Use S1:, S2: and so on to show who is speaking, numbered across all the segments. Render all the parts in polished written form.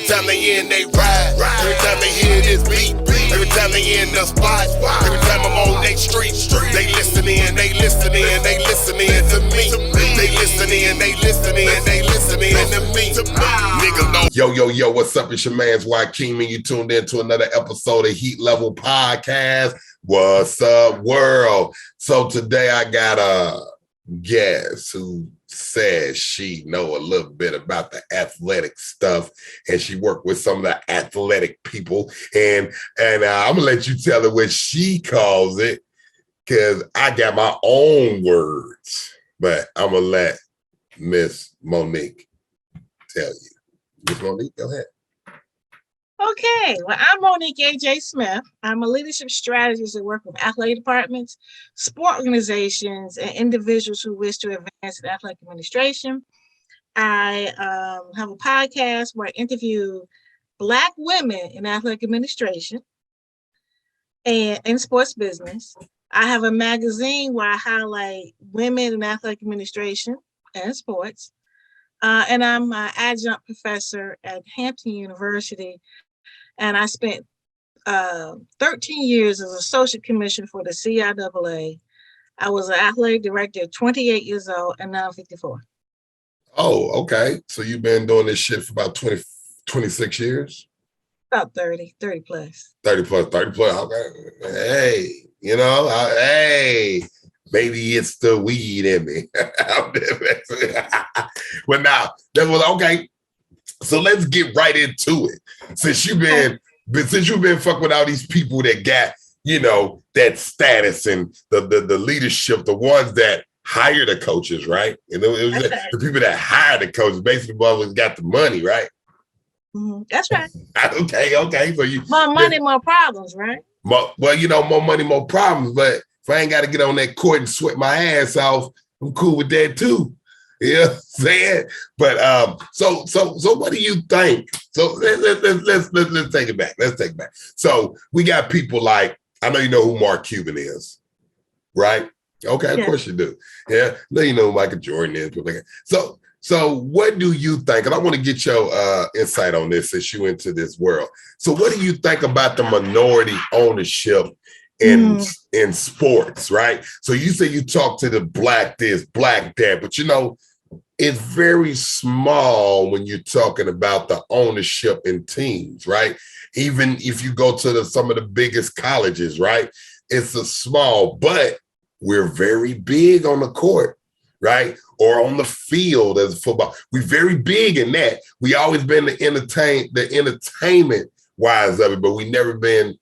S1: time they in, they ride. Every time they hear this beat, every time they in the spot, every time I'm on they street, they listening, they listening, they listening to me. They listening, they listening, they listening to me. Nigga, no. Yo, what's up? It's your man's Joaquin, and you tuned in to another episode of Heat Level Podcast. What's up, world? So today I got a guest who says she know a little bit about the athletic stuff, and she worked with some of the athletic people. And I'm gonna let you tell her what she calls it, because I got my own words. But I'm gonna let Miss Monique tell you. Miss Monique, go ahead.
S2: Okay, well, I'm Monique Aj Smith. I'm a leadership strategist that work with athletic departments, sport organizations, and individuals who wish to advance in athletic administration. I have a podcast where I interview Black women in athletic administration and in sports business. I have a magazine where I highlight women in athletic administration and sports. And I'm an adjunct professor at Hampton University. And I spent 13 years as associate commissioner for the CIAA. I was an athletic director at 28 years old, and now I'm 54.
S1: Oh, okay. So you've been doing this shit for about 26 years?
S2: About 30 plus.
S1: 30 plus. Okay. Hey, hey, maybe it's the weed in me. But now, that was okay. So let's get right into it. Since you've been fucking with all these people that got, that status and the leadership, the ones that hire the coaches, right? And it was the people that hire the coaches, basically always got the money, right?
S2: Mm-hmm. That's right.
S1: Okay. So you
S2: more money, more problems, right?
S1: More money, more problems. But if I ain't got to get on that court and sweat my ass off, I'm cool with that too. You know what I'm saying? But so what do you think? So let's take it back. Let's take it back. So we got people like, I know you know who Mark Cuban is, right? Okay, of course you do. Yeah, now you know who Michael Jordan is. So what do you think? And I want to get your insight on this since you into this world. So what do you think about the minority ownership in sports, right? So you say you talk to the Black this, Black that, but it's very small when you're talking about the ownership in teams, right? Even if you go to some of the biggest colleges, right? It's a small, but we're very big on the court, right? Or on the field as football. We're very big in that. We always been the entertainment wise of it, but we never been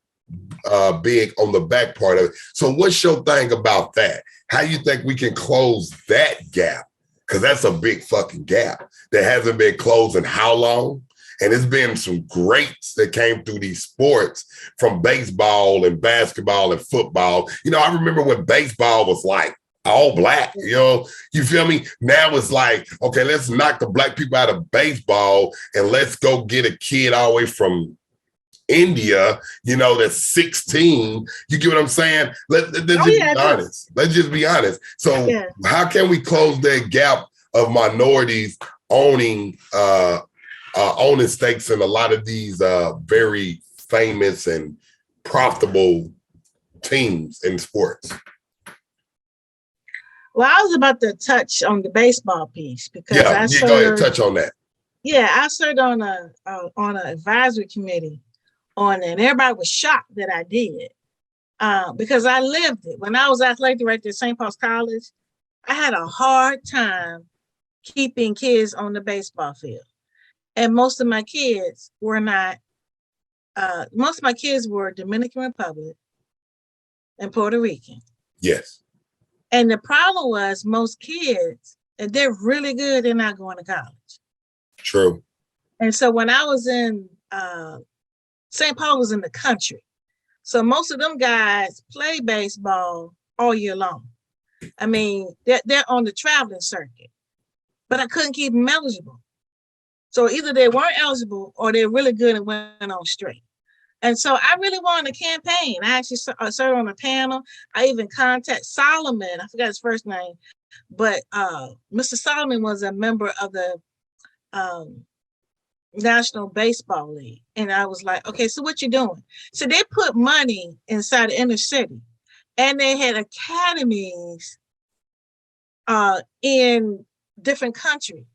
S1: big on the back part of it. So what's your thing about that? How you think we can close that gap? Because that's a big fucking gap that hasn't been closed in how long? And it's been some greats that came through these sports, from baseball and basketball and football. I remember when baseball was like all Black, you feel me? Now it's like, okay, let's knock the Black people out of baseball and let's go get a kid all the way from India, that's 16. You get what I'm saying? Let's just be honest. Let's just be honest. So how can we close that gap of minorities owning stakes in a lot of these very famous and profitable teams in sports?
S2: Well, I was about to touch on the baseball piece because
S1: go ahead and touch on that.
S2: Yeah, I served on an advisory committee on it, and everybody was shocked that I did because I lived it. When I was athletic director at St. Paul's College, I had a hard time keeping kids on the baseball field. And most of my kids were not, most of my kids were Dominican Republic and Puerto Rican.
S1: Yes.
S2: And the problem was most kids, and they're really good, they're not going to college.
S1: True.
S2: And so when I was in, St. Paul was in the country. So most of them guys play baseball all year long. I mean, they're on the traveling circuit, but I couldn't keep them eligible. So either they weren't eligible or they're really good and went on straight. And so I really wanted a campaign. I actually served on a panel. I even contacted Solomon. I forgot his first name, but Mr. Solomon was a member of the National Baseball League. And I was like, okay, so what you doing? So they put money inside the inner city, and they had academies in different countries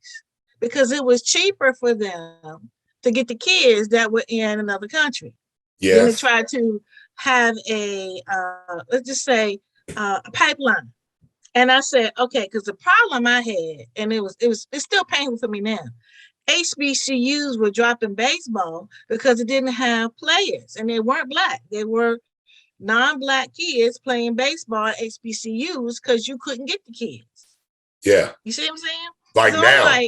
S2: because it was cheaper for them to get the kids that were in another country. Then they tried to have a let's just say a pipeline. And I said, okay, because the problem I had, and it's still painful for me now. HBCUs were dropping baseball because it didn't have players, and they weren't Black. They were non-Black kids playing baseball at HBCUs because you couldn't get the kids.
S1: Yeah.
S2: You see what I'm saying?
S1: Like
S2: so
S1: now,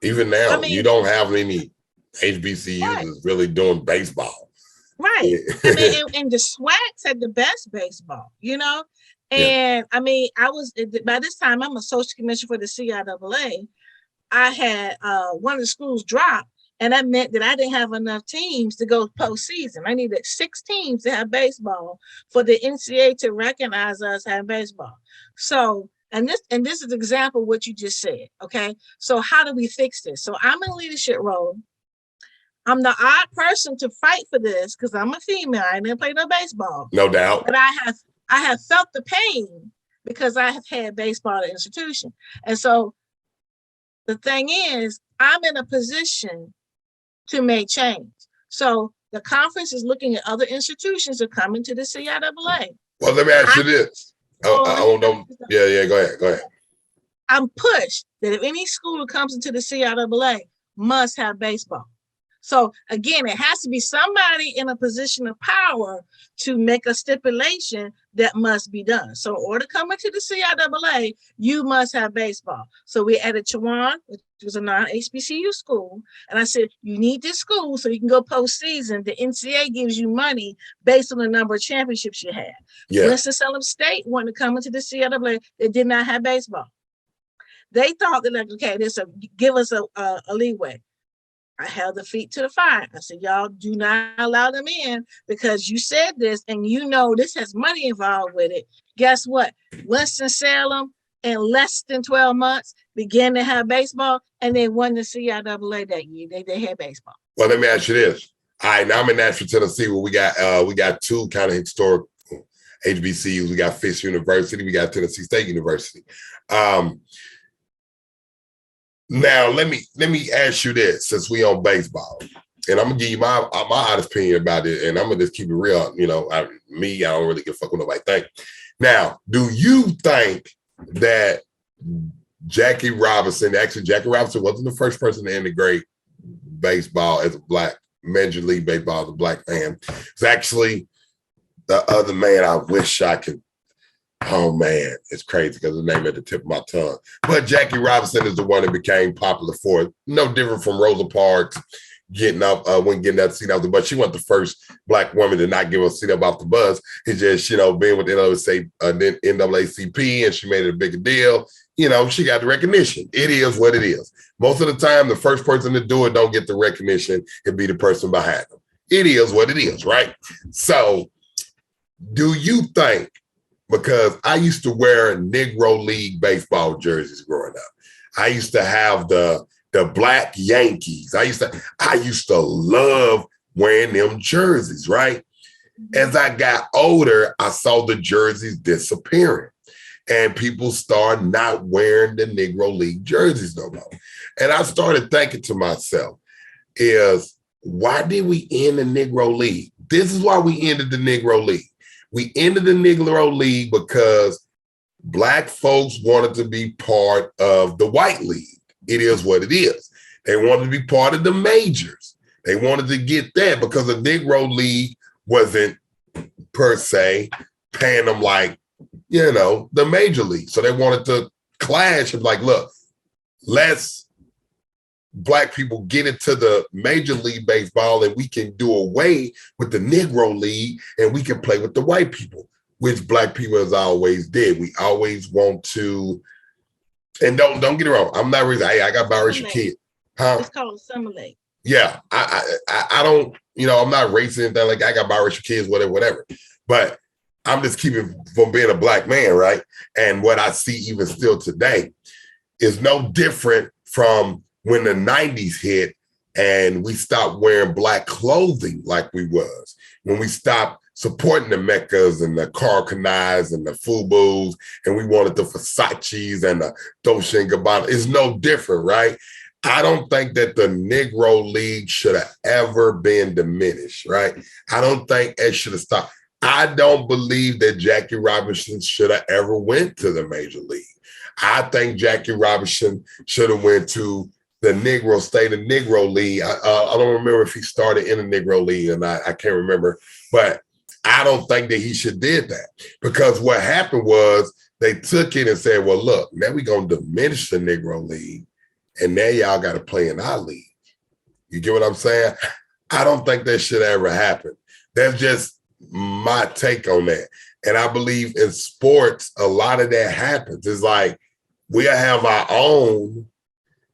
S1: even now,
S2: I mean,
S1: you don't have any HBCUs that's really doing baseball.
S2: Right. I mean, and the SWACs had the best baseball, you know? And I mean, I was, by this time, I'm a social commissioner for the CIAA. I had one of the schools drop, and that meant that I didn't have enough teams to go postseason. I needed 6 teams to have baseball for the NCAA to recognize us having baseball. So, and this is an example of what you just said, okay? So how do we fix this? So I'm in a leadership role. I'm the odd person to fight for this because I'm a female. I didn't play no baseball.
S1: No doubt.
S2: But I have felt the pain because I have had baseball at the institution. And so the thing is, I'm in a position to make change. So the conference is looking at other institutions that come into the CIAA.
S1: Well, let me ask you this. Go ahead.
S2: I'm pushed that if any school that comes into the CIAA must have baseball. So again, it has to be somebody in a position of power to make a stipulation that must be done. So in order to come into the CIAA, you must have baseball. So we added Chawan, which was a non-HBCU school. And I said, you need this school so you can go postseason. The NCAA gives you money based on the number of championships you have.
S1: Yeah.
S2: Winston-Salem State wanted to come into the CIAA. They did not have baseball. They thought that, like, okay, give us a leeway. I held the feet to the fire. I said, y'all do not allow them in because you said this and you know this has money involved with it. Guess what? Winston-Salem in less than 12 months began to have baseball, and they won the CIAA that year. They had baseball.
S1: Well, let me ask you this. All right, now I'm in Nashville, Tennessee, where we got 2 kind of historic HBCUs. We got Fisk University. We got Tennessee State University. Now, let me ask you this, since we on baseball, and I'm gonna give you my honest opinion about it, and I'm gonna just keep it real. You know, I don't really give a fuck what nobody think. Now, do you think that Jackie Robinson wasn't the first person to integrate baseball as a Black, Major League Baseball as a Black man? It's actually the other man. I wish I could. Oh man, it's crazy because the name at the tip of my tongue. But Jackie Robinson is the one that became popular for it. No different from Rosa Parks getting up that seat off the bus. She wasn't the first Black woman to not give a seat up off the bus. It's just, being with the NAACP, and she made it a bigger deal. She got the recognition. It is what it is. Most of the time, the first person to do it don't get the recognition and be the person behind them. It is what it is, right? So do you think, because I used to wear Negro League baseball jerseys growing up. I used to have the Black Yankees. I used to love wearing them jerseys, right? As I got older, I saw the jerseys disappearing, and people started not wearing the Negro League jerseys no more. And I started thinking to myself, why did we end the Negro League? This is why we ended the Negro League. We ended the Negro League because Black folks wanted to be part of the white league. It is what it is. They wanted to be part of the majors. They wanted to get that because the Negro League wasn't per se paying them like, the major league. So they wanted to clash and like, look, let's Black people get into the Major League Baseball and we can do away with the Negro League and we can play with the white people, which Black people has always did. We always want to, and don't get it wrong. I'm not really, I got biracial kids. Huh?
S2: It's called assimilate.
S1: Yeah. I don't, I'm not racist anything like that. I got biracial kids, whatever. But I'm just keeping from being a Black man, right? And what I see even still today is no different from when the 90s hit and we stopped wearing Black clothing like we was, when we stopped supporting the Meccas and the Karl Kanais and the Fubus, and we wanted the Versace's and the Dolce & Gabbana. It's no different, right? I don't think that the Negro League should have ever been diminished, right? I don't think it should have stopped. I don't believe that Jackie Robinson should have ever went to the Major League. I think Jackie Robinson should have went to the Negro League. I don't remember if he started in the Negro League or not. I can't remember, but I don't think that he should did that, because what happened was they took it and said, well, look, now we're going to diminish the Negro League, and now y'all got to play in our league. You get what I'm saying? I don't think that should ever happen. That's just my take on that. And I believe in sports, a lot of that happens. It's like we'll have our own,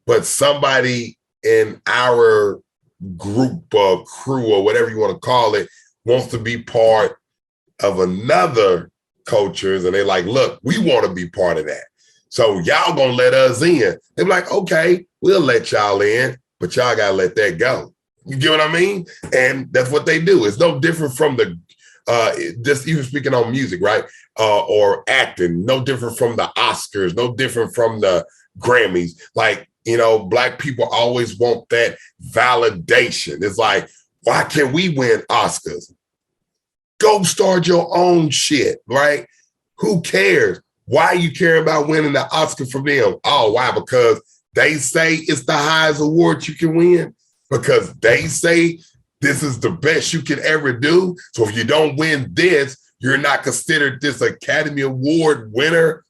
S1: but somebody in our group or crew or whatever you want to call it wants to be part of another cultures, and they're like, look, we want to be part of that. So y'all gonna let us in. They're like, okay, we'll let y'all in, but y'all gotta let that go. You get what I mean? And that's what they do. It's no different from the just even speaking on music, right? Or acting, no different from the Oscars, no different from the Grammys. Like, you know, Black people always want that validation. It's like, why can't we win Oscars? Go start your own shit, right? Who cares? Why you care about winning the Oscar from them? Oh, why? Because they say it's the highest award you can win? Because they say this is the best you can ever do. So if you don't win this, you're not considered this Academy Award winner.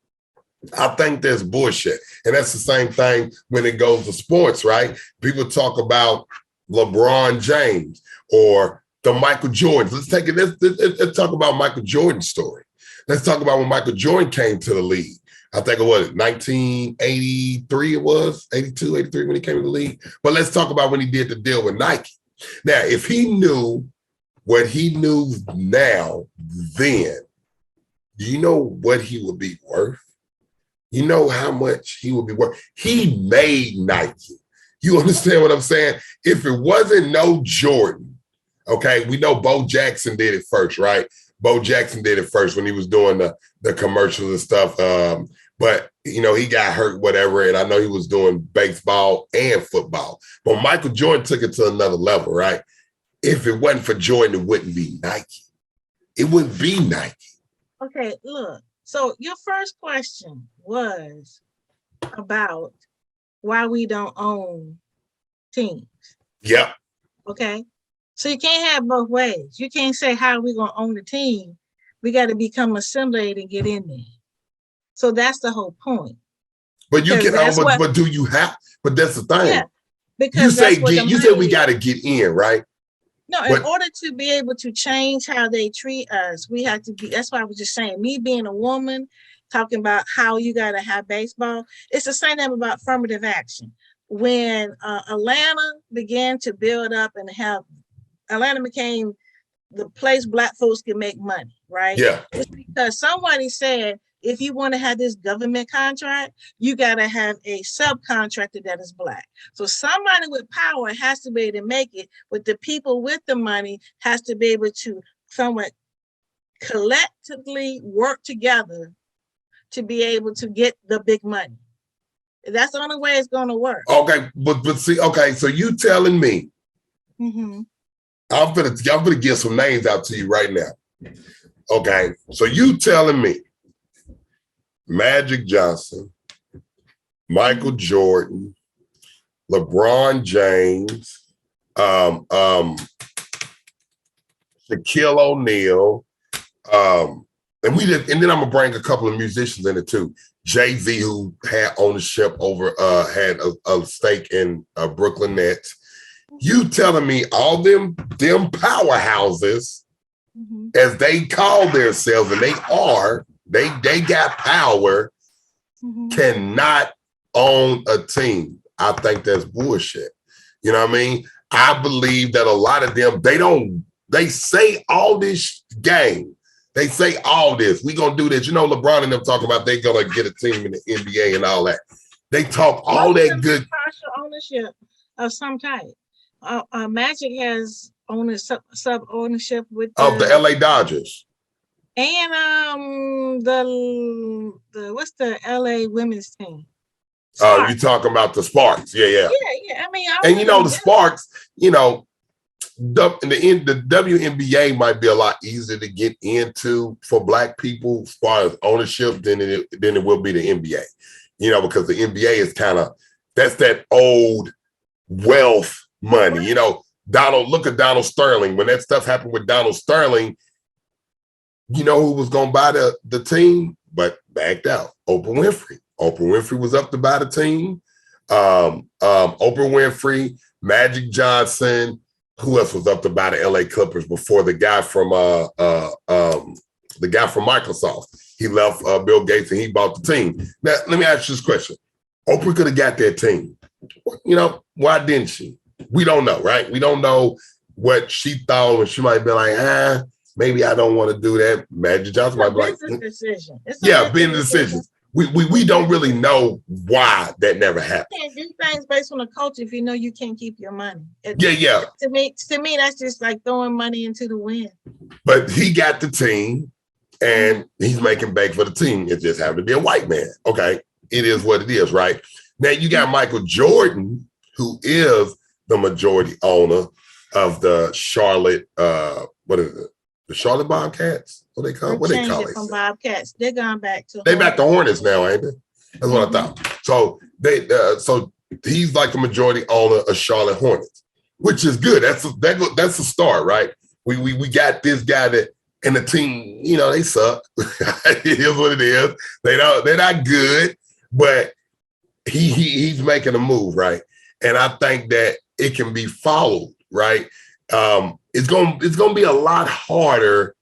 S1: I think that's bullshit. And that's the same thing when it goes to sports, right? People talk about LeBron James or the Michael Jordans. Let's talk about Michael Jordan's story. Let's talk about when Michael Jordan came to the league. I think it was 1983, it was 82, 83 when he came to the league. But let's talk about when he did the deal with Nike. Now, if he knew what he knew now, then, do you know what he would be worth? You know how much he would be worth? He made Nike. You understand what I'm saying? If it wasn't no Jordan, okay, we know Bo Jackson did it first, right? Bo Jackson did it first when he was doing the commercials and stuff. But, you know, he got hurt, whatever. And I know he was doing baseball and football. But Michael Jordan took it to another level, right? If it wasn't for Jordan, it wouldn't be Nike. It wouldn't be Nike.
S2: Okay, look. So your first question was about why we don't own teams.
S1: Yep.
S2: Okay. So you can't have both ways. You can't say how we're going to own the team. We got to become assimilated and get in there. So that's the whole point.
S1: But you can own, but do you have? But that's the thing. Yeah,
S2: because
S1: you say we got to get in, right?
S2: No, in order to be able to change how they treat us, we have to be. That's why I was just saying, me being a woman, talking about how you got to have baseball. It's the same thing about affirmative action. When Atlanta began to build up and have, Atlanta became the place Black folks can make money, right?
S1: Yeah.
S2: It's because somebody said, if you want to have this government contract, you got to have a subcontractor that is Black. So somebody with power has to be able to make it, but the people with the money has to be able to somewhat collectively work together to be able to get the big money. That's the only way it's going to work.
S1: Okay, but see, okay, so you telling me, I'm gonna give some names out to you right now. Okay, so you telling me Magic Johnson, Michael Jordan, LeBron James, Shaquille O'Neal, and then I'm gonna bring a couple of musicians in it too. Jay-Z, who had ownership over, had a stake in Brooklyn Nets. You telling me all them powerhouses, as they call themselves, and they got power, cannot own a team? I think that's bullshit. You know what I mean? I believe that a lot of them, they say all this game. They say all this. We gonna do this. You know, LeBron and them talking about they gonna get a team in the NBA and all that. They talk all that good
S2: partial ownership of some type. Magic has sub ownership with
S1: Of the LA Dodgers.
S2: and the what's the LA women's team?
S1: Oh, you talking about the Sparks? Yeah.
S2: Yeah. I mean,
S1: And the Sparks, the WNBA might be a lot easier to get into for Black people as far as ownership than it will be the NBA. Because the NBA is that's that old wealth money. Look at Donald Sterling. When that stuff happened with Donald Sterling, who was going to buy the team, but backed out? Oprah Winfrey. Oprah Winfrey was up to buy the team. Oprah Winfrey, Magic Johnson. Who else was up to buy the LA Clippers before the guy from Microsoft? He left Bill Gates and he bought the team. Now, let me ask you this question. Oprah could have got that team. Why didn't she? We don't know, right? We don't know what she thought, and she might be like, maybe I don't want to do that. Magic Johnson might be like,
S2: decision.
S1: Business decisions. We don't really know why that never happened.
S2: You can't do things based on the culture if you know you can't keep your money.
S1: Yeah.
S2: To me, that's just like throwing money into the wind.
S1: But he got the team, and he's making bank for the team. It just happened to be a white man. Okay, it is what it is, right? Now you got Michael Jordan, who is the majority owner of the Charlotte. What is it? The Charlotte Bobcats? What they call? What they call it?
S2: From Bobcats, they're gone back to.
S1: They back to Hornets now, ain't they? That's what I thought. So so he's like the majority owner of Charlotte Hornets, which is good. That's a start, right? We got this guy that, and the team, they suck. It is what it is. They're not good, but he's making a move, right? And I think that it can be followed, right? It's gonna be a lot harder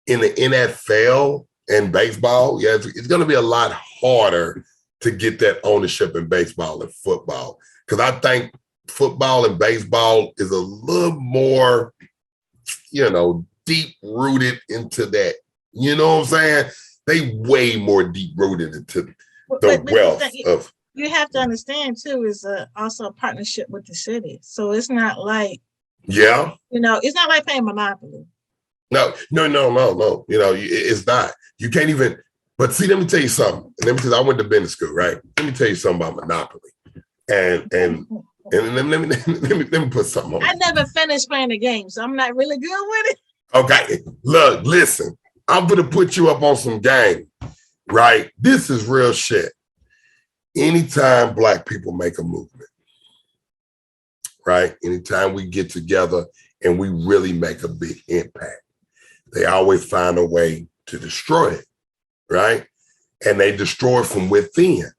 S1: in the NFL and baseball. Yeah, it's gonna be a lot harder to get that ownership in baseball and football, because I think football and baseball is a little more, deep rooted into that. You know what I'm saying? They way more deep rooted into the wealth of.
S2: You have to understand too is also a partnership with the city, so it's not like.
S1: Yeah.
S2: It's not like playing Monopoly.
S1: No. It's not. You can't even. But see, let me tell you something. Because I went to business school, right? Let me tell you something about Monopoly. And let me put something on.
S2: I never finished playing the game, so I'm not really good with it.
S1: Okay. Look, listen. I'm gonna put you up on some game, right? This is real shit. Anytime Black people make a movement, right? Anytime we get together and we really make a big impact, they always find a way to destroy it, right? And they destroy it from within,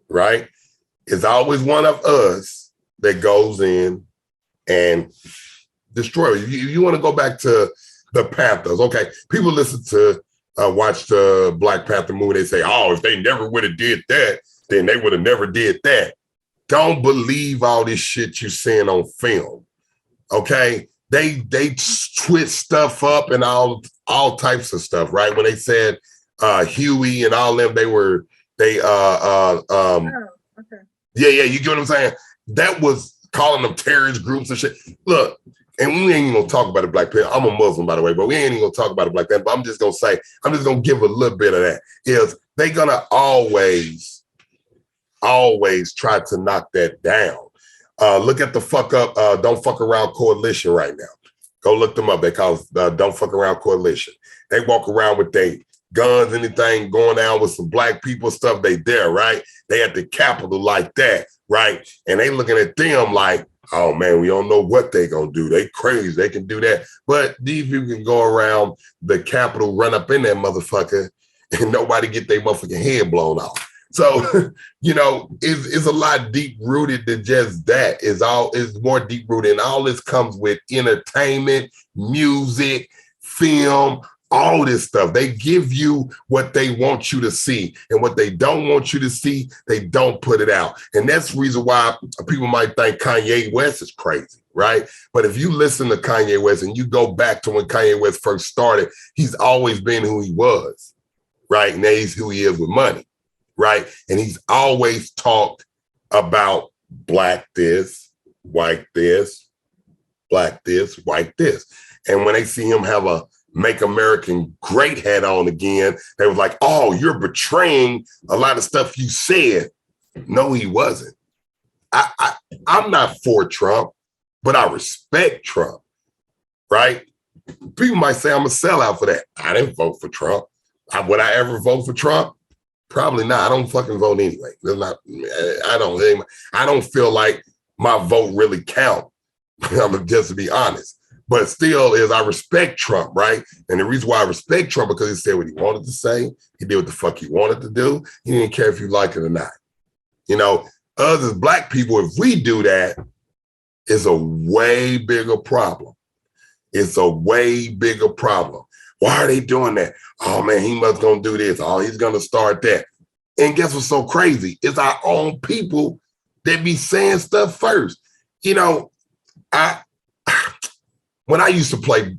S1: right? It's always one of us that goes in and destroys it. You want to go back to the Panthers, okay? People listen to, watch the Black Panther movie, they say, oh, if they never would have did that, then they would have never did that. Don't believe all this shit you're seeing on film, okay? They twist stuff up and all types of stuff, right? When they said Huey and all them, okay. Yeah, you get what I'm saying? That was calling them terrorist groups and shit. Look, and we ain't even gonna talk about the Black Panther. I'm a Muslim, by the way, but we ain't even gonna talk about the Black Panther. But I'm just gonna give a little bit of that. Is they gonna always try to knock that down. Look at the fuck up, Don't Fuck Around Coalition right now. Go look them up. They call it Don't Fuck Around Coalition. They walk around with their guns, anything going down with some Black people stuff. They there, right? They at the Capitol like that, right? And they looking at them like, oh man, we don't know what they gonna do. They crazy, they can do that. But these people can go around the Capitol, run up in that motherfucker, and nobody get their motherfucking head blown off. So, it's a lot deep rooted than just that. It's more deep rooted, and all this comes with entertainment, music, film, all this stuff. They give you what they want you to see, and what they don't want you to see, they don't put it out. And that's the reason why people might think Kanye West is crazy, right? But if you listen to Kanye West and you go back to when Kanye West first started, he's always been who he was, right? And he's who he is with money, right? And he's always talked about Black this, white this, black this, white this. And when they see him have a Make American Great hat on again, they was like, oh, you're betraying a lot of stuff you said. No, he wasn't. I'm not for Trump, but I respect Trump, right? People might say I'm a sellout for that. I didn't vote for Trump. Would I ever vote for Trump? Probably not. I don't fucking vote anyway. I don't feel like my vote really count. Just to be honest. But still is I respect Trump, right? And the reason why I respect Trump because he said what he wanted to say. He did what the fuck he wanted to do. He didn't care if you like it or not. You know, us as black people, if we do that, it's a way bigger problem. It's a way bigger problem. Why are they doing that? Oh man, he must gonna do this. Oh, he's gonna start that. And guess what's so crazy? It's our own people that be saying stuff first. You know, when I used to play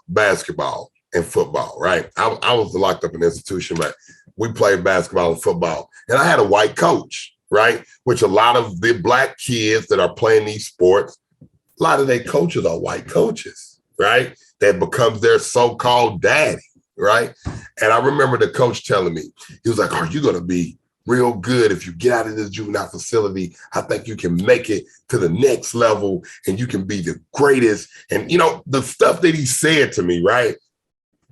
S1: basketball and football, right? I was locked up in an institution, but we played basketball and football. And I had a white coach, right? Which a lot of the black kids that are playing these sports, a lot of their coaches are white coaches, right? That becomes their so-called daddy, right? And I remember the coach telling me, he was like, are you going to be real good if you get out of this juvenile facility? I think you can make it to the next level and you can be the greatest. And, you know, the stuff that he said to me, right?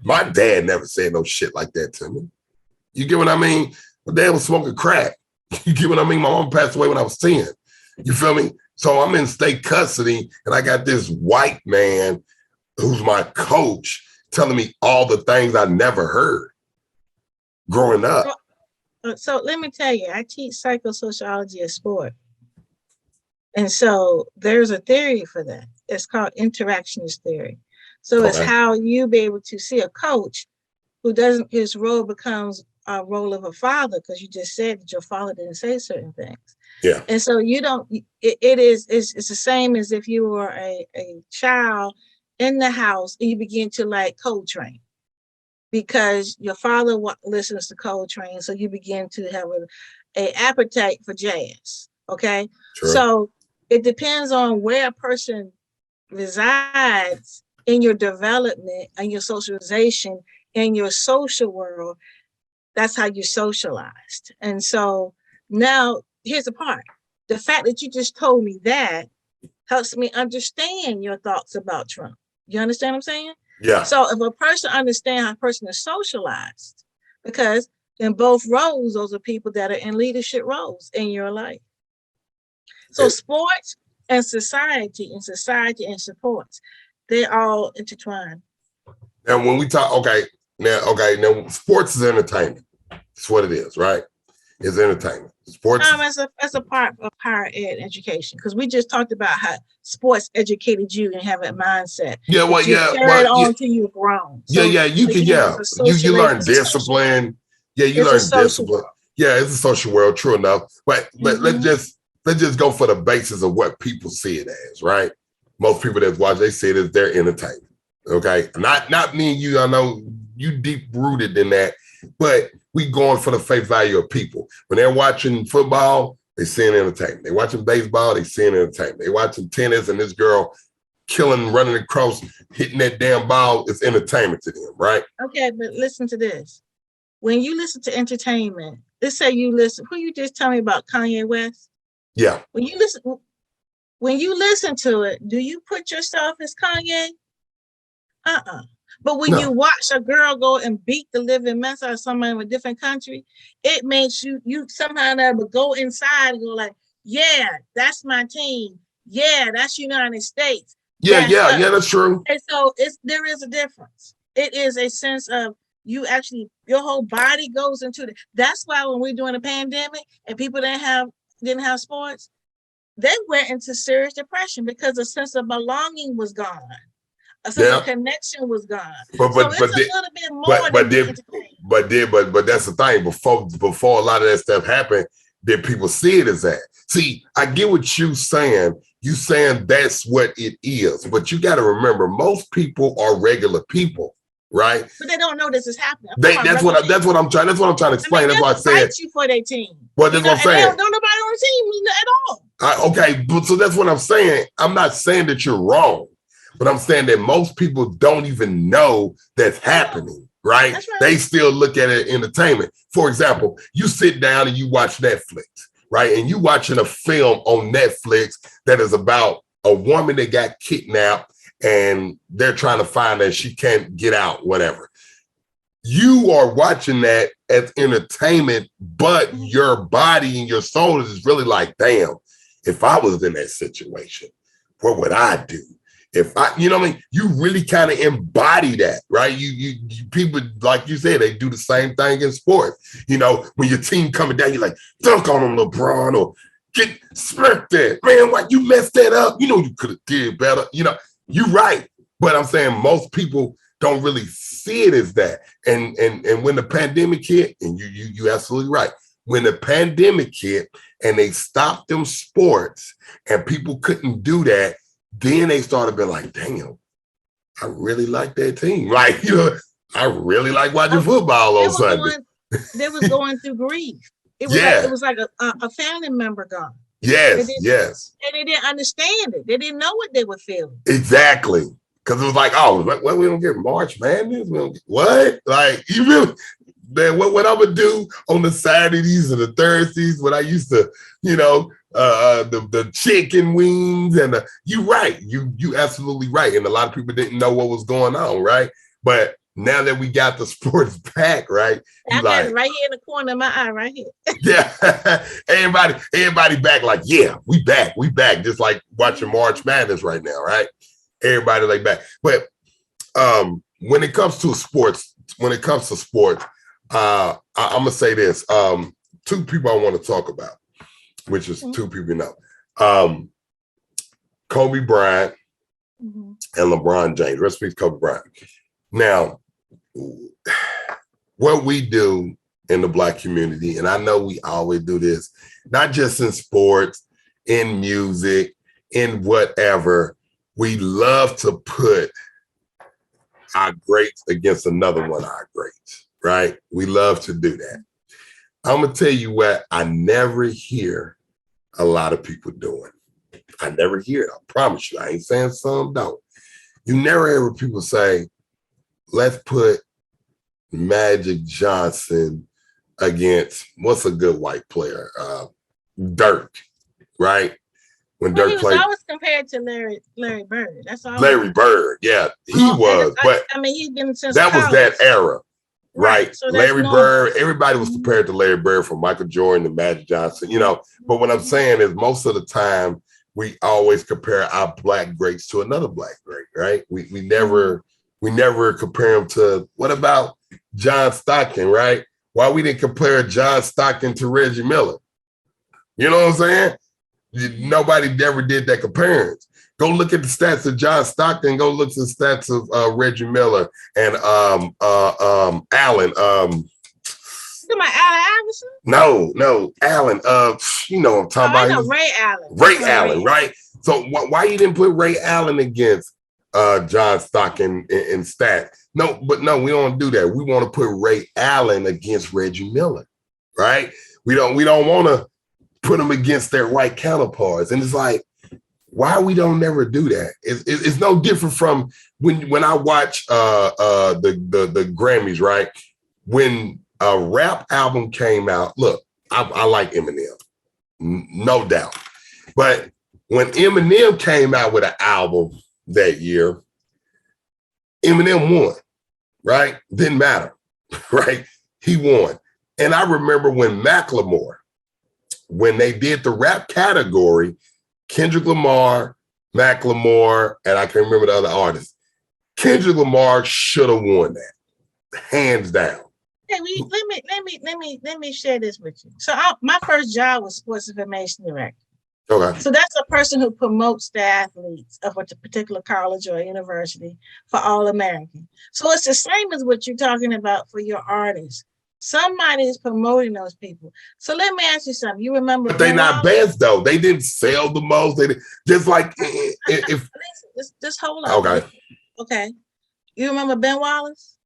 S1: My dad never said no shit like that to me. You get what I mean? My dad was smoking crack. You get what I mean? My mom passed away when I was 10. You feel me? So I'm in state custody and I got this white man who's my coach telling me all the things I never heard growing up.
S2: So let me tell you, I teach psychosociology of sport. And so there's a theory for that. It's called interactionist theory. So it's how you be able to see a coach who doesn't, his role becomes a role of a father, because you just said that your father didn't say certain things.
S1: Yeah.
S2: And so you don't, it's the same as if you were a child in the house and you begin to like Coltrane, because your father listens to Coltrane. So you begin to have a appetite for jazz. Okay. True. So it depends on where a person resides in your development and your socialization in your social world. That's how you're socialized. And so now here's the part. The fact that you just told me that helps me understand your thoughts about Trump. You understand what I'm saying?
S1: Yeah.
S2: So if a person understands how a person is socialized, because in both roles, those are people that are in leadership roles in your life. So sports and society and sports, they're all intertwined.
S1: And when we talk, now sports is entertainment. That's what it is, right? It's entertainment. Sports.
S2: That's a part of higher ed education, because we just talked about how sports educated you and have a mindset.
S1: Yeah, well, yeah.
S2: Carry it on till you're grown.
S1: So, you learn discipline. Yeah, you learn discipline. Yeah, it's a social world, true enough. But let's just go for the basis of what people see it as, right? Most people that watch, they see it as their entertainment. Okay, not me and you. I know you deep rooted in that, but we going for the face value of people. When they're watching football, they seeing entertainment. They watching baseball, they seeing entertainment. They watching tennis, and this girl killing, running across, hitting that damn ball is entertainment to them, right?
S2: Okay, but listen to this. When you listen to entertainment, let's say you listen. Who you just tell me about Kanye West?
S1: Yeah.
S2: When you listen to it, do you put yourself as Kanye? But when you watch a girl go and beat the living mess out of somebody in a different country, it makes you somehow never go inside and go like, yeah, that's my team. Yeah, that's United States.
S1: Yeah, that's true.
S2: And so there is a difference. It is a sense of you actually, your whole body goes into it. That's why when we're doing a pandemic and people didn't have sports, they went into serious depression because the sense of belonging was gone. A sense of connection was gone. But it's a little bit more
S1: but that's the thing. Before a lot of that stuff happened, did people see it as that? See, I get what you're saying. You saying that's what it is, but you got to remember, most people are regular people, right?
S2: But they don't know this is happening.
S1: That's what I'm trying to explain. That's why I said
S2: you for their team.
S1: Well, that's what I'm saying.
S2: Don't nobody on the team at all.
S1: Okay, but so that's what I'm saying. I'm not saying that you're wrong, but I'm saying that most people don't even know that's happening, right?
S2: That's right.
S1: They still look at it as entertainment. For example, you sit down and you watch Netflix, right? And you watching a film on Netflix that is about a woman that got kidnapped and they're trying to find her, she can't get out, whatever. You are watching that as entertainment, but your body and your soul is really like, damn, if I was in that situation, what would I do? If I, you know what I mean? You really kind of embody that, right? You people, like you said, they do the same thing in sports. You know, when your team coming down, you're like, dunk on them, LeBron, or get smirked that. Man, why you messed that up? You know, you could have did better. You know, you're right. But I'm saying most people don't really see it as that. And when the pandemic hit, and you absolutely right. When the pandemic hit and they stopped them sports and people couldn't do that, then they started being like, damn, I really like that team. Like, you know, I really like watching football on Sunday.
S2: They was going through grief. It was like a family member gone.
S1: Yes.
S2: And they didn't understand it. They didn't know what they were feeling.
S1: Exactly. Because it was like, oh, well, we don't get March Madness. We don't get, what? Like, you really, man, what I'm going to do on the Saturdays and the Thursdays when I used to, you know, the chicken wings and you're right. You absolutely right. And a lot of people didn't know what was going on, right? But now that we got the sports back, right?
S2: I got it right here in the corner of my eye, right here.
S1: Yeah. everybody back like, yeah, we back. Just like watching March Madness right now, right? Everybody like back. But when it comes to sports, I'm gonna say this. Two people I want to talk about, which is two people you know. Kobe Bryant and LeBron James. Rest in peace, Kobe Bryant. Now, what we do in the Black community, and I know we always do this, not just in sports, in music, in whatever, we love to put our greats against another one of our greats, right? We love to do that. I'm going to tell you what I never hear a lot of people doing. I never hear it. I promise you. I ain't saying some don't. You never hear people say, let's put Magic Johnson against, what's a good white player? Dirk, right? When Dirk
S2: he was
S1: played,
S2: always compared to Larry Bird. That's all.
S1: Larry Bird, yeah, he was. But
S2: I mean, he's been since
S1: that
S2: college.
S1: was that era, right?
S2: So
S1: Larry Bird, everybody was compared to Larry Bird, from Michael Jordan to Magic Johnson, you know. But what I'm saying is most of the time we always compare our Black greats to another Black great, right? We never compare them to, what about John Stockton, right? Why we didn't compare John Stockton to Reggie Miller? You know what I'm saying? Nobody ever did that comparison. Go look at the stats of John Stockton. Go look at the stats of Reggie Miller and Allen.
S2: You talking about Allen Iverson?
S1: No, Allen. You know what I'm talking about.
S2: I know Ray Allen.
S1: Ray Allen, right? So why you didn't put Ray Allen against John Stockton in stats? No, we don't do that. We want to put Ray Allen against Reggie Miller, right? We don't want to put them against their white counterparts. And it's like, why we don't never do that? It's no different from when I watch the Grammys, right? When a rap album came out, look, I like Eminem, no doubt. But when Eminem came out with an album that year, Eminem won, right? Didn't matter, right? He won. And I remember when Macklemore, when they did the rap category, Kendrick Lamar, Macklemore, and I can't remember the other artists. Kendrick Lamar should have won that, hands down.
S2: Hey, let me share this with you. So my first job was sports information director.
S1: Okay.
S2: So that's a person who promotes the athletes of a particular college or university for all American. So it's the same as what you're talking about for your artists. Somebody is promoting those people. So let me ask you something. You remember?
S1: But they're not best though. They didn't sell the most. They just like if.
S2: Just hold on. Okay. You remember Ben Wallace?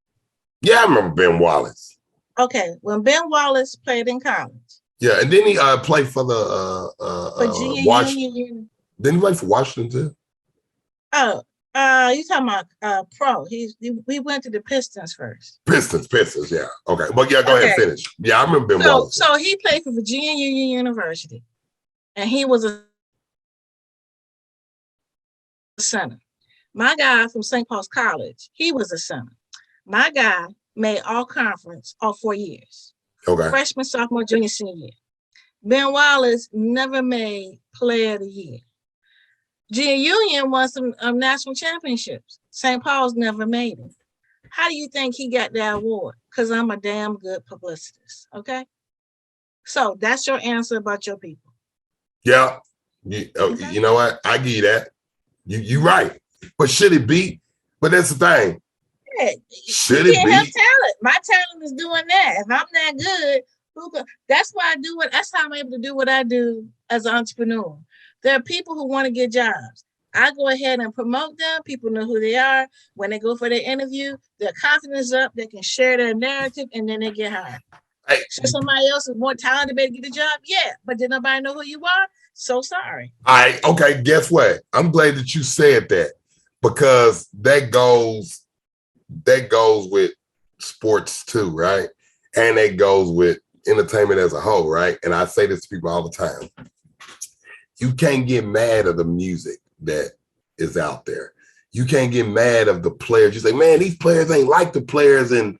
S1: Yeah, I remember Ben Wallace.
S2: Okay. When Ben Wallace played in college,
S1: Yeah, and then he played for the
S2: Virginia
S1: Washington.
S2: Union.
S1: Didn't he play for Washington too?
S2: Oh, you talking about pro? We went to the Pistons first.
S1: Pistons, yeah. Okay, but yeah, go ahead, finish. Yeah, I remember Ben Wallace.
S2: So he played for Virginia Union University, and he was a center. My guy from St. Paul's College, he was a center. My guy made all conference all 4 years.
S1: Okay.
S2: Freshman, sophomore, junior, senior year. Ben Wallace never made player of the year. Virginia Union won some national championships. St. Paul's never made it. How do you think he got that award? Because I'm a damn good publicist. Okay. So that's your answer about your people.
S1: Yeah. You know what? I give you that. You right. But should it be? But that's the thing.
S2: Yeah,
S1: should it be?
S2: Have talent. My talent is doing that. If I'm that good, that's why I do it. That's how I'm able to do what I do as an entrepreneur. There are people who want to get jobs. I go ahead and promote them. People know who they are. When they go for their interview, their confidence is up. They can share their narrative, and then they get hired. So somebody else is more talented to get the job. Yeah, but did nobody know who you are? So sorry.
S1: Okay, guess what? I'm glad that you said that, because that goes with sports too, right? And that goes with entertainment as a whole, right? And I say this to people all the time. You can't get mad at the music that is out there. You can't get mad of the players. You say, man, these players ain't like the players in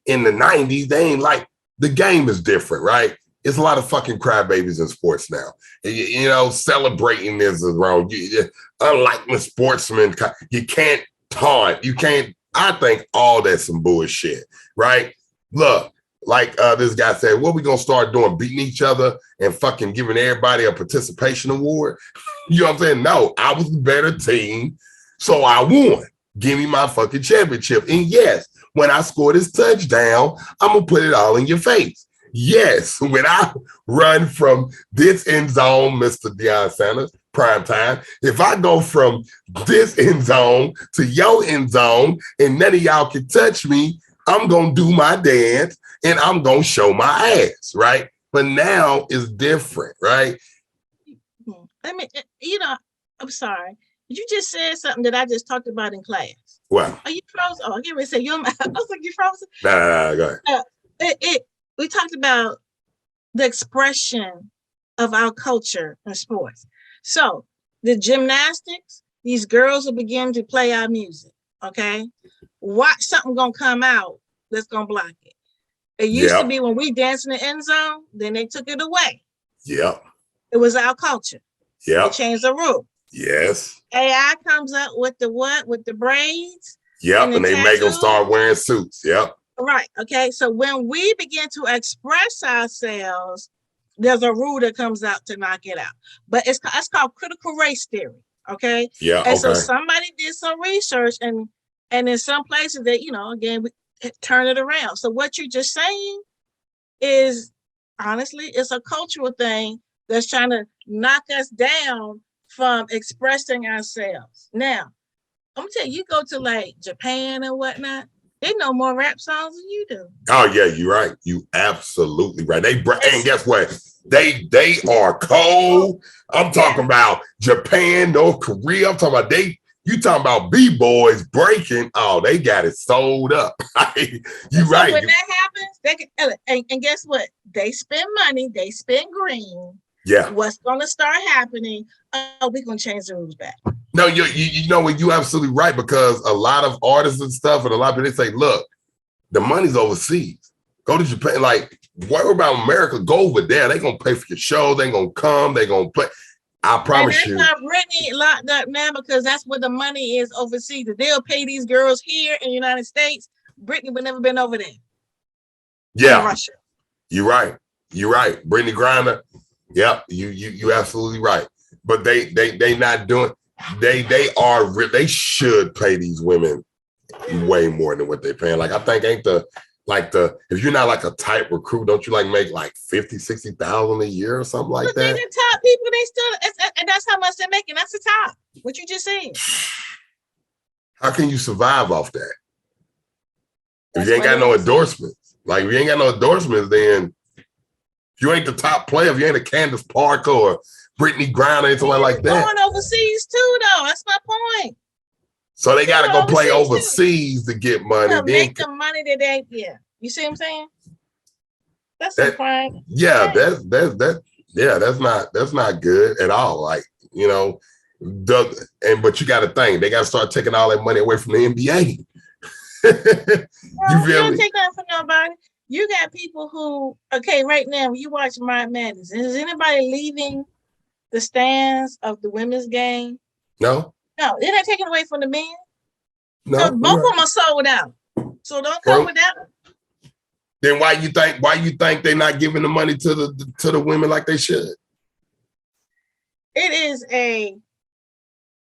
S1: the 90s. They ain't like, the game is different, right? It's a lot of fucking crybabies in sports now. You know, celebrating this is wrong. Unlike the sportsman, you can't taunt. You can't, I think all that's some bullshit, right? Look, like this guy said, what we gonna start doing? Beating each other and fucking giving everybody a participation award? You know what I'm saying? No, I was the better team, so I won. Give me my fucking championship. And yes, when I score this touchdown, I'm gonna put it all in your face. Yes, when I run from this end zone, Mr. Deion Sanders, prime time, if I go from this end zone to your end zone and none of y'all can touch me, I'm going to do my dance and I'm going to show my ass, right? But now it's different, right?
S2: I mean, I'm sorry. You just said something that I just talked about in class.
S1: Well,
S2: are you frozen? Oh, I can't really say you're. I was like, you frozen?
S1: Nah, go ahead.
S2: We talked about the expression of our culture in sports. So the gymnastics, these girls will begin to play our music. Okay, watch something gonna come out that's gonna block it. It used to be when we danced in the end zone, then they took it away.
S1: Yep.
S2: It was our culture.
S1: Yep.
S2: They changed the rule.
S1: Yes.
S2: AI comes up with the what? With the braids.
S1: Yep, and they make them start wearing suits. Yep.
S2: Right. Okay. So when we begin to express ourselves, there's a rule that comes out to knock it out. But it's called critical race theory. Okay.
S1: Yeah.
S2: And so somebody did some research, and in some places that, again, we turn it around. So what you're just saying is, honestly, it's a cultural thing that's trying to knock us down from expressing ourselves. Now, I'm gonna tell you, go to like Japan and whatnot, they know more rap songs than you do.
S1: Oh yeah, you're right. You absolutely right. And guess what? They are cold. I'm talking about Japan, North Korea. I'm talking about you talking about B-boys breaking. Oh, they got it sold up. You're right.
S2: When that happens, they can, and guess what? They spend money. They spend green.
S1: Yeah.
S2: What's gonna start happening? We're gonna change the rules back.
S1: No, you know what? You're absolutely right, because a lot of artists and stuff, and a lot of people, they say, look, the money's overseas. Go to Japan. Like, worry about America. Go over there. They're gonna pay for your show. They're gonna come. They're gonna play. I promise you.
S2: That's not Britney locked up now, because that's where the money is overseas. They'll pay these girls here in the United States. Britney would never been over there.
S1: Yeah.
S2: Russia.
S1: You're right. You're right. Brittany Griner. Yep. You absolutely right. But they not doing. They should pay these women way more than what they're paying. Like, I think if you're not like a type recruit, don't you like make like 50, 60,000 a year or something like that?
S2: They the top people, they still, and that's how much they're making. That's the top. What you just said.
S1: How can you survive off that? If you ain't got no endorsements, then You ain't the top player. If you ain't a Candace Parker or Brittany Griner or anything like that.
S2: Going overseas too, though. That's my point.
S1: So they got to go play overseas to get money.
S2: To make the money that they get. You see what I'm saying? That's a crime.
S1: Yeah, that's not good at all. Like, you know, but you got to think they got to start taking all that money away from the NBA.
S2: You don't take that from nobody. You got people who, okay, right now, you watch March Madness. Is anybody leaving the stands of the women's game?
S1: No.
S2: No, they're not taking away from the men.
S1: No.
S2: So both of them are sold out. So don't come with that.
S1: Then why you think they're not giving the money to the women like they should?
S2: It is a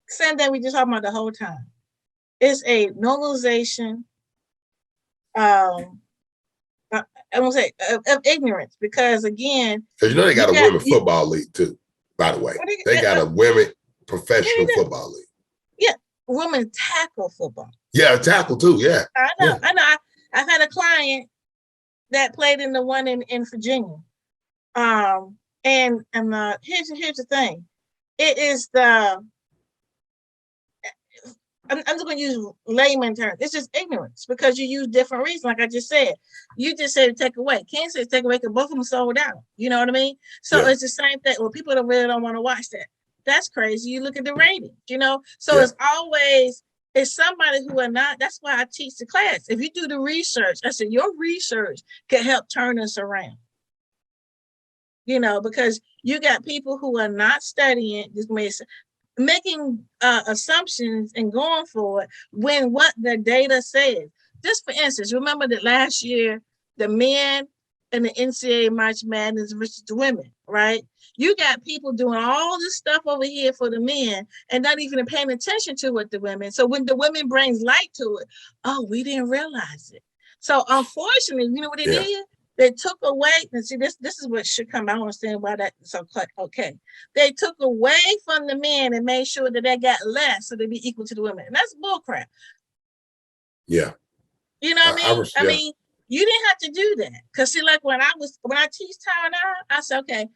S2: same thing we just talking about the whole time. It's a normalization. I won't say of ignorance, because again,
S1: because you know they got a women football league too. By the way, they got a women professional football league.
S2: Yeah, women tackle football.
S1: Yeah, tackle too. Yeah,
S2: I know. I've had a client that played in the one in Virginia. And here's the thing. It is I'm just going to use layman terms. It's just ignorance, because you use different reasons. Like I just said, you just said take away. Can't say take away because both of them sold out. You know what I mean? So It's the same thing. Well, people really don't want to watch that. That's crazy. You look at the ratings, you know? So It's always, it's somebody who are not. That's why I teach the class. If you do the research, I said, your research can help turn us around. You know, because you got people who are not studying, just making assumptions and going for it when what the data says. Just for instance, remember that last year, the men in the NCAA March Madness versus the women, right? You got people doing all this stuff over here for the men and not even paying attention to what the women. So when the women brings light to it, oh, we didn't realize it. So unfortunately, you know what they did? They took away, and see, this is what should come. I don't understand why that's so okay. They took away from the men and made sure that they got less so they'd be equal to the women. And that's bullcrap.
S1: Yeah.
S2: You know what I mean? I mean, you didn't have to do that. Because see, like when I teach Tower 9, I said, okay,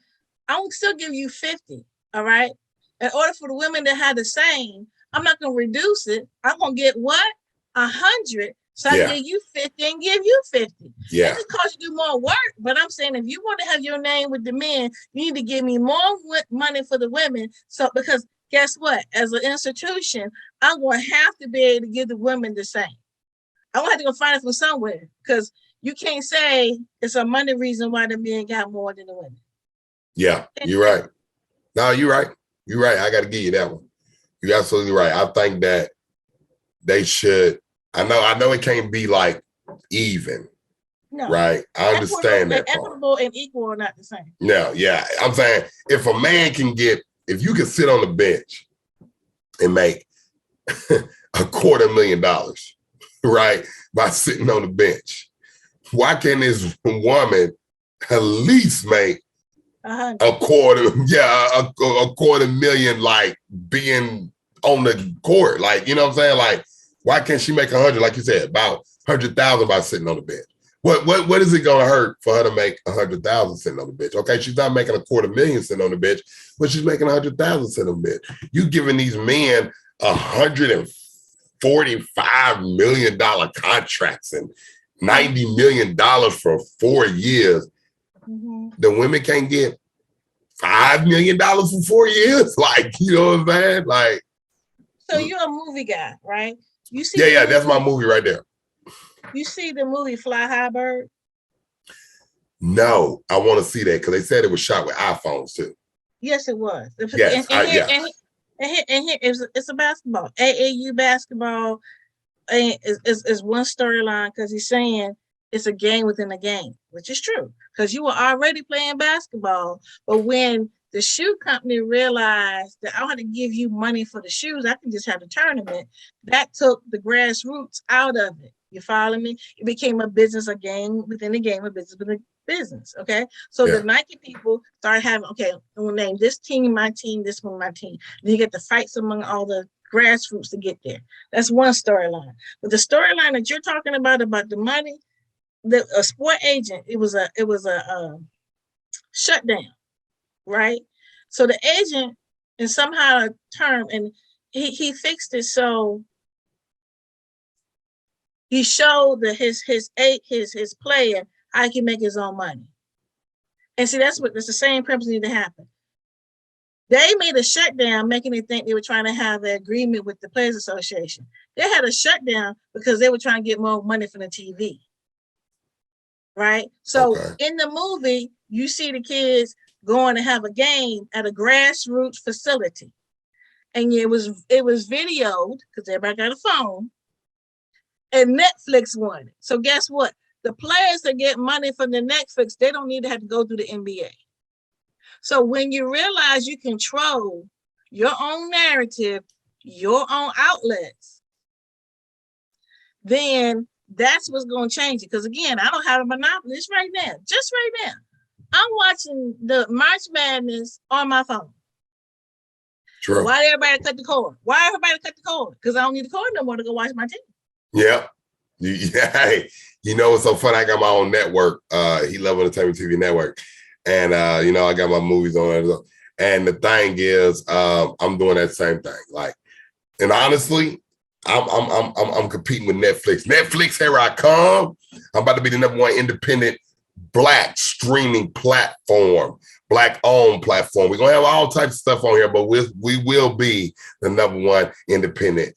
S2: I'm gonna still give you 50, all right? In order for the women to have the same, I'm not gonna reduce it. I'm gonna get what? 100. So I give you 50 and give you 50.
S1: Yeah.
S2: It just costs you do more work. But I'm saying if you want to have your name with the men, you need to give me more money for the women. So because guess what? As an institution, I'm going to have to be able to give the women the same. I'm going to have to go find it from somewhere, because you can't say it's a money reason why the men got more than the women.
S1: Yeah, you're right. No, you're right. You're right. I got to give you that one. You're absolutely right. I think that they should. I know it can't be like even, right? I understand that part.
S2: Equitable and equal are not the same.
S1: No, yeah. I'm saying if a man if you can sit on the bench and make $250,000, right, by sitting on the bench, why can't this woman at least make a $250,000, like being on the court? Like, you know what I'm saying? Like, why can't she make 100, like you said, about 100,000 by sitting on the bench? What is it going to hurt for her to make 100,000 sitting on the bench? Okay, she's not making $250,000 sitting on the bench, but she's making 100,000 sitting on the bench. You giving these men $145 million contracts and $90 million for 4 years. Mm-hmm. The women can't get $5 million for 4 years. Like, you know what I'm saying? Like,
S2: so you're a movie guy, right? You see?
S1: Yeah, that's my movie right there.
S2: You see the movie Fly High Bird?
S1: No, I want to see that because they said it was shot with iPhones too.
S2: Yes, it was.
S1: Yes,
S2: and here it's a basketball. AAU basketball is one storyline, because he's saying it's a game within a game, which is true, because you were already playing basketball. But when the shoe company realized that I don't have to give you money for the shoes, I can just have the tournament, that took the grassroots out of it. You follow me? It became a business, a game within a game, a business within a business. Okay. So the Nike people started having, okay, we'll name this team my team, this one my team. Then you get the fights among all the grassroots to get there. That's one storyline. But the storyline that you're talking about the money, a sport agent, it was a shutdown, right? So the agent, in somehow a term, and he fixed it so he showed that his player how he can make his own money. And see, that's the same purpose need to happen. They made a shutdown, making it think they were trying to have an agreement with the Players Association. They had a shutdown because they were trying to get more money from the TV. Right? So in the movie, you see the kids going to have a game at a grassroots facility. And it was videoed because everybody got a phone. And Netflix won it. So guess what? The players that get money from the Netflix, they don't need to have to go through the NBA. So when you realize you control your own narrative, your own outlets, then that's what's going to change it. Because again, I don't have a monopoly. It's right now. Just right now. I'm watching the March Madness on my phone.
S1: True.
S2: Why did everybody cut the cord? Why everybody cut the cord? Because I don't need the cord no more to go watch my team.
S1: Yeah. Hey, you know what's so funny? I got my own network, He Love Entertainment TV network. And I got my movies on it. And the thing is, I'm doing that same thing. Like, and honestly, I'm competing with Netflix. Netflix, here I come. I'm about to be the #1 independent Black streaming platform, Black-owned platform. We're gonna have all types of stuff on here, but we will be the #1 independent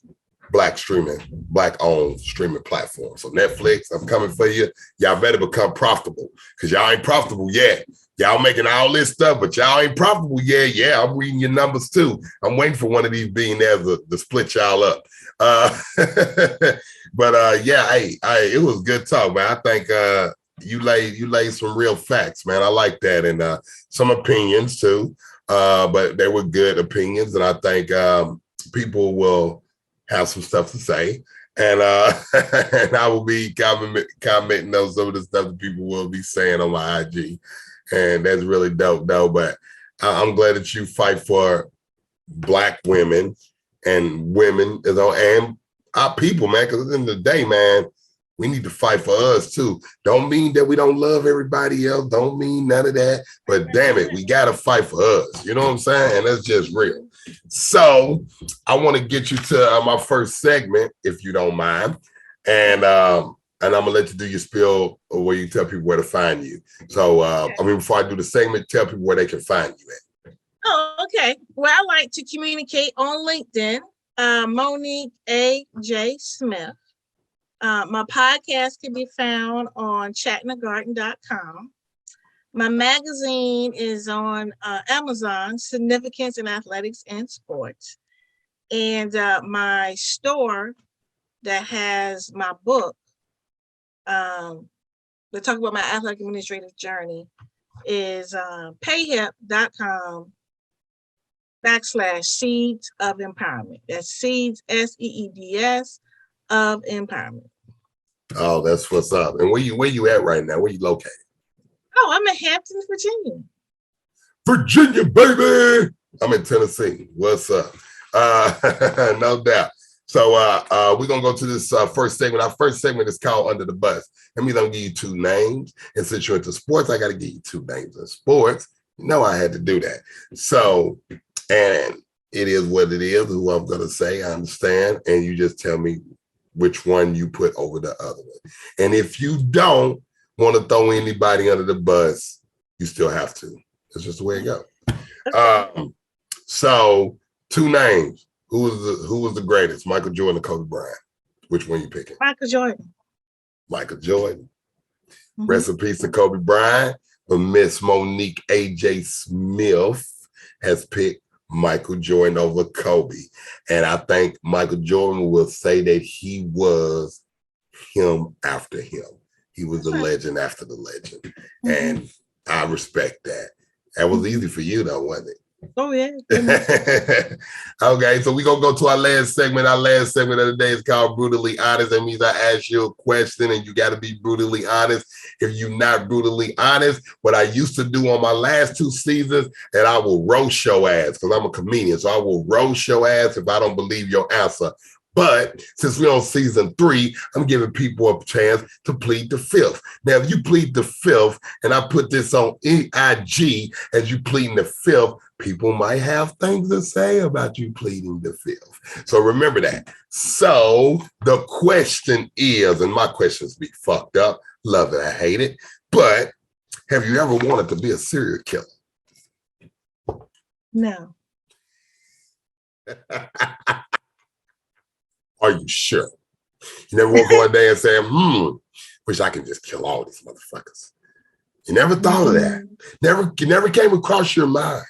S1: Black-owned streaming platform. So Netflix, I'm coming for you. Y'all better become profitable because y'all ain't profitable yet. Y'all making all this stuff, but y'all ain't profitable yet. Yeah, I'm reading your numbers too. I'm waiting for one of these billionaires to split y'all up. But yeah, it was good talk, man. I think you laid some real facts, man. I like that, and some opinions too. But they were good opinions, and I think people will have some stuff to say, and and I will be commenting on some of the stuff that people will be saying on my IG, and that's really dope, though. But I'm glad that you fight for Black women and women, and our people, man. Because at the end of the day, man, we need to fight for us too. Don't mean that we don't love everybody else. Don't mean none of that. But damn it, we gotta fight for us. You know what I'm saying? And that's just real. So I want to get you to my first segment, if you don't mind, and I'm gonna let you do your spiel where you tell people where to find you. So before I do the segment, tell people where they can find you at.
S2: Oh, okay. Well, I like to communicate on LinkedIn. Monique Aj Smith. My podcast can be found on chatinagarden.com. My magazine is on Amazon, Significance in Athletics and Sports. And my store that has my book, that talk about my athletic administrative journey, is payhip.com/seeds of empowerment. That's seeds, SEEDS, of empowerment.
S1: Oh, that's what's up. And where you at right now? Where you located?
S2: Oh, I'm in Hampton, Virginia.
S1: Virginia, baby. I'm in Tennessee. What's up? No doubt. So we're gonna go to this first segment. Our first segment is called Under the Bus. That means I'm gonna give you 2 names. And since you're into sports, I gotta give you 2 names in sports. You know I had to do that. So, and it is what it is, who I'm gonna say, I understand. And you just tell me which one you put over the other one. And if you don't want to throw anybody under the bus, you still have to. It's just the way it goes. So 2 names. Who was the greatest? Michael Jordan or Kobe Bryant? Which one you picking?
S2: Michael Jordan.
S1: Michael Jordan. Mm-hmm. Rest in peace to Kobe Bryant. But Miss Monique Aj Smith has picked Michael Jordan over Kobe. And I think Michael Jordan will say that he was him after him. He was the legend after the legend. Mm-hmm. And I respect that. That was easy for you though, wasn't it?
S2: Oh, yeah.
S1: Okay, so we're going to go to our last segment. Our last segment of the day is called Brutally Honest. That means I ask you a question and you got to be brutally honest. If you're not brutally honest, what I used to do on my last 2 seasons, that I will roast your ass because I'm a comedian. So I will roast your ass if I don't believe your answer. But since we're on season 3, I'm giving people a chance to plead the fifth. Now, if you plead the fifth, and I put this on IG as you pleading the fifth, people might have things to say about you pleading the fifth. So remember that. So the question is, and my questions be fucked up, love it, I hate it, but have you ever wanted to be a serial killer?
S2: No.
S1: Are you sure? You never woke one day and say, wish I could just kill all these motherfuckers. You never thought of that. Never came across your mind.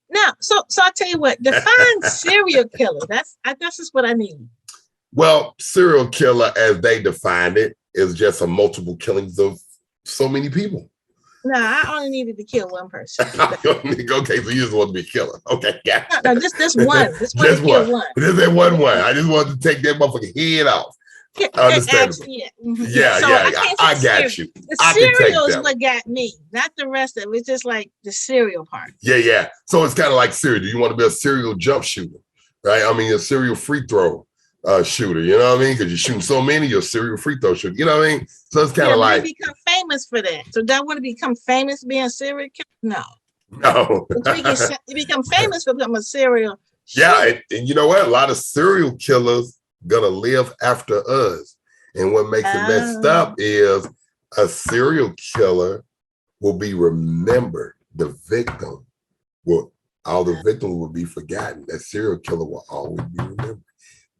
S2: Now, so I'll tell you what, define serial killer. That's just what I need.
S1: Well, serial killer, as they defined it, is just a multiple killings of so many people.
S2: No, I only needed to kill one person.
S1: Okay, so you just want to be a killer. Okay, gotcha.
S2: No, just one. Just one.
S1: Just one. I just wanted to take that motherfucking head off. Understandable. Yeah, I got you.
S2: The cereal is what got me, not the rest of it. It's just like the cereal part.
S1: Yeah. So it's kind of like cereal. Do you want to be a serial jump shooter? Right? I mean, a serial free throw shooter, you know what I mean? Because you're shooting so many, you're a serial free throw shooter. You know what I mean? So it's kind of like
S2: you become famous for that. So do I want to become famous being a serial killer?
S1: No.
S2: You become famous for becoming a serial shooter.
S1: Yeah, and you know what? A lot of serial killers gonna live after us. And what makes it messed up is a serial killer will be remembered. The victim all the victims will be forgotten. That serial killer will always be remembered.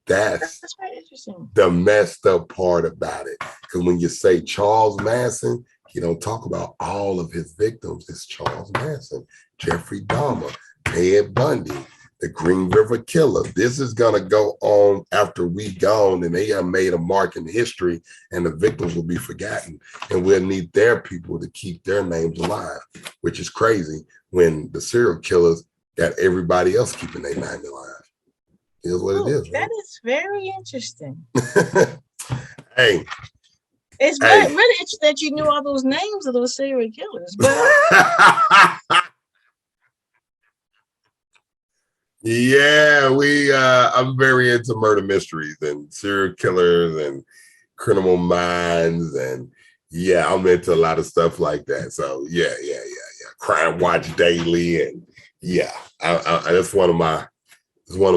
S1: That's
S2: very interesting.
S1: The messed up part about it. Because when you say Charles Manson, you don't talk about all of his victims. It's Charles Manson, Jeffrey Dahmer, Ted Bundy, the Green River Killer. This is going to go on after we gone, and they have made a mark in history, and the victims will be forgotten. And we'll need their people to keep their names alive, which is crazy when the serial killers got everybody else keeping their name alive. It is what it is.
S2: That is very interesting.
S1: Hey.
S2: It's really interesting that you knew all those names of those serial killers. But
S1: yeah, I'm very into murder mysteries and serial killers and criminal minds, and I'm into a lot of stuff like that. So yeah. Crime Watch Daily, and that's one of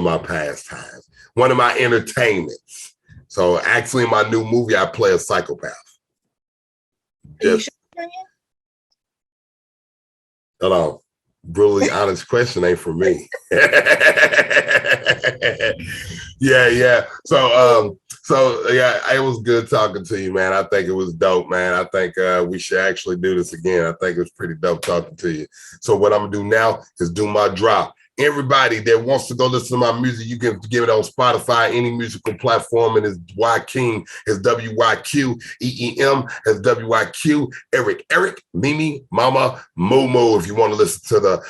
S1: my pastimes, one of my entertainments. So actually, in my new movie, I play a psychopath. Hello. Brutally Honest Question ain't for me. Yeah. So it was good talking to you, man. I think it was dope, man. I think we should actually do this again. I think it was pretty dope talking to you. So what I'm gonna do now is do my drop. Everybody that wants to go listen to my music, you can give it on Spotify, any musical platform, and it's Wykeem, it's WYQEEM, it's WYQ, Eric, Mimi, Mama, Moo. If you want to listen to the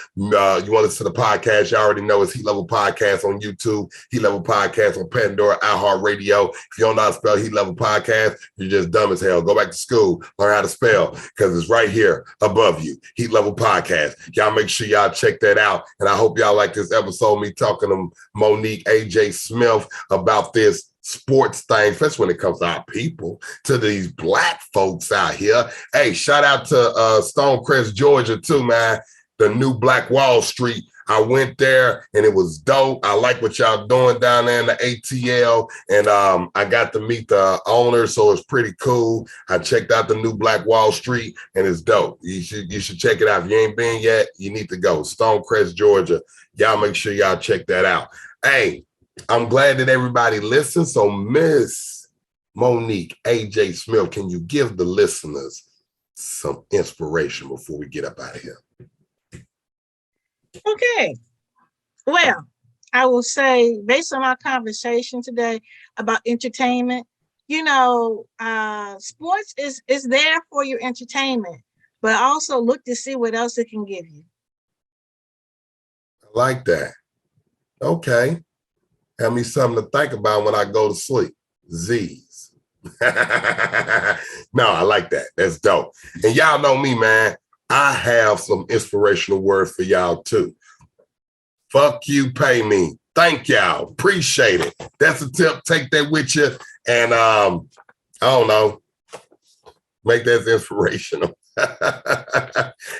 S1: podcast, you already know it's Heat Level Podcast on YouTube, Heat Level Podcast on Pandora, iHeartRadio. If you don't know how to spell Heat Level Podcast, you're just dumb as hell. Go back to school, learn how to spell, because it's right here above you, Heat Level Podcast. Y'all make sure y'all check that out, and I hope y'all like this episode, me talking to Monique Aj Smith about this sports thing, especially when it comes to our people, to these Black folks out here. Hey, shout out to Stonecrest, Georgia, too, man. The new Black Wall Street. I went there and it was dope. I like what y'all doing down there in the ATL, and I got to meet the owner, so it's pretty cool. I checked out the new Black Wall Street and it's dope. You should check it out. If you ain't been yet, you need to go. Stonecrest, Georgia. Y'all make sure y'all check that out. Hey, I'm glad that everybody listened. So Miss Monique Aj Smith, can you give the listeners some inspiration before we get up out of here?
S2: Okay. Well, I will say, based on our conversation today about entertainment, sports is there for your entertainment, but also look to see what else it can give you.
S1: I like that. Okay. Have me something to think about when I go to sleep. Z's. No, I like that. That's dope. And y'all know me, man. I have some inspirational words for y'all too. Fuck you, pay me. Thank y'all. Appreciate it. That's a tip. Take that with you. And I don't know, make that inspirational.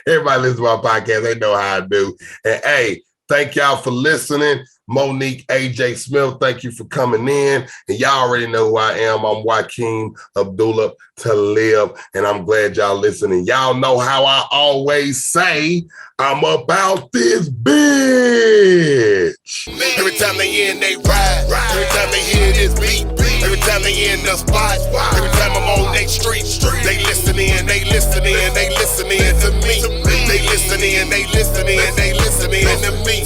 S1: Everybody listen to my podcast. They know how I do. And hey, thank y'all for listening. Monique Aj Smith, thank you for coming in. And y'all already know who I am. I'm Joaquin Abdullah Talib, and I'm glad y'all listening. Y'all know how I always say, I'm about this bitch. Every time they in, they ride. Every time they hear this beat. Every time they in the spot. Every time I'm on they street. They listening, they listening, they listening to me. They listening, they listening, they listening to me.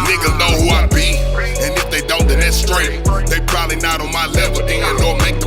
S1: Niggas know who I be. And if they don't, then that's straight. They probably not on my level, then don't make them